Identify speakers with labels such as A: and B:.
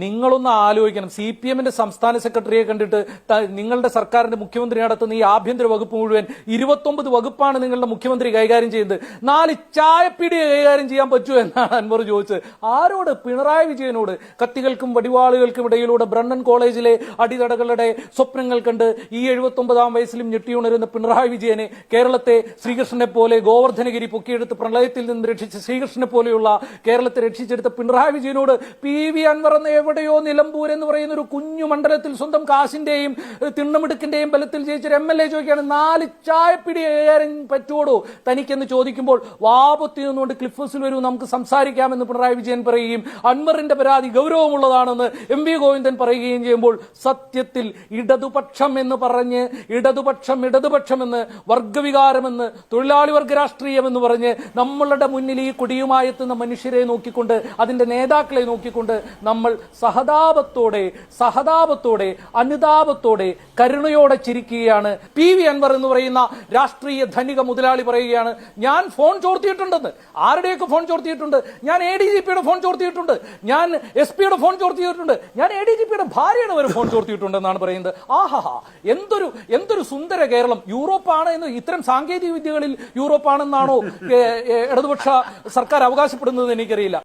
A: നിങ്ങളൊന്ന് ആലോചിക്കണം. CPM-ന്റെ സംസ്ഥാന സെക്രട്ടറിയെ കണ്ടിട്ട് നിങ്ങളുടെ സർക്കാരിന്റെ മുഖ്യമന്ത്രി നടത്തുന്ന ഈ ആഭ്യന്തര വകുപ്പ് മുഴുവൻ 29 വകുപ്പാണ് നിങ്ങളുടെ മുഖ്യമന്ത്രി കൈകാര്യം ചെയ്യുന്നത്. 4 ചായപ്പീടിക കൈകാര്യം ചെയ്യാൻ പറ്റുമോ എന്നാണ് അൻവർ ചോദിച്ചത്. ആരോട്? പിണറായി വിജയനോട്. കത്തികൾക്കും വടിവാളുകൾക്കും ഇടയിലൂടെ ബ്രണ്ണൻ കോളേജിലെ അടിതടകളുടെ സ്വപ്നങ്ങൾ കണ്ട് ഈ 79-ാം വയസ്സിലും ഞെട്ടിയുണരുന്ന പിണറായി വിജയനെ, കേരളത്തെ ശ്രീകൃഷ്ണനെ പോലെ ഗോവർദ്ധനഗിരി പൊക്കിയെടുത്ത് പ്രളയത്തിൽ നിന്ന് രക്ഷിച്ച ശ്രീകൃഷ്ണനെ പോലെയുള്ള കേരളത്തെ രക്ഷിച്ചെടുത്ത പിണറായി വിജയനോട് PV അൻവർ എന്ന എവിടെയോ നിലമ്പൂർ എന്ന് പറയുന്ന ഒരു കുഞ്ഞു മണ്ഡലത്തിൽ സ്വന്തം കാശിന്റെയും തിണ്ണമിടുക്കിന്റെയും ബലത്തിൽ ജയിച്ചൊരു MLA ചോദിക്കുകയാണ് 4 ചായപ്പിടി കൈകാര്യം പറ്റുവോടോ തനിക്കെന്ന് ചോദിക്കുമ്പോൾ വാപത്തി നിന്നുകൊണ്ട് ക്ലിഫേഴ്സിൽ വരൂ, നമുക്ക് സംസാരിക്കാമെന്ന് പിണറായി വിജയൻ പറയുകയും അൻവറിന്റെ പരാതി ഗൗരവമുള്ളതാണെന്ന് MV ഗോവിന്ദൻ പറയുകയും ചെയ്യുമ്പോൾ സത്യത്തിൽ ഇടതുപക്ഷം എന്ന് പറഞ്ഞ് ഇടതുപക്ഷമെന്ന് വർഗവികാരമെന്ന് തൊഴിലാളി വർഗ രാഷ്ട്രീയമെന്ന് പറഞ്ഞ് നമ്മളുടെ മുന്നിൽ ഈ കൊടിയുമായി എത്തുന്ന മനുഷ്യരെ നോക്കിക്കൊണ്ട്, അതിന്റെ നേതാക്കളെ നോക്കിക്കൊണ്ട് നമ്മൾ സഹതാപത്തോടെ അനുതാപത്തോടെ കരുണയോടെ ചിരിക്കുകയാണ്. PV അൻവർ എന്ന് പറയുന്ന രാഷ്ട്രീയ ധനിക മുതലാളി പറയുകയാണ്, ഞാൻ ഫോൺ ചോർത്തിയിട്ടുണ്ടെന്ന്. ആരുടെയൊക്കെ ഫോൺ ചോർത്തിയിട്ടുണ്ട്? ഞാൻ ADGP-യുടെ ഫോൺ ചോർത്തിയിട്ടുണ്ട്, ഞാൻ SP-യുടെ ഫോൺ ചോർത്തിയിട്ടുണ്ട്, ഞാൻ ADGP-യുടെ ഭാര്യയുടെ ഒരു ഫോൺ ചോർത്തിയിട്ടുണ്ടെന്നാണ് പറയുന്നത്. ആഹാ, എന്തൊരു സുന്ദര കേരളം! യൂറോപ്പാണ് എന്ന്, ഇത്തരം സാങ്കേതിക വിദ്യകളിൽ യൂറോപ്പാണെന്നാണോ ഇടതുപക്ഷ സർക്കാർ അവകാശപ്പെടുന്നത് എനിക്കറിയില്ല.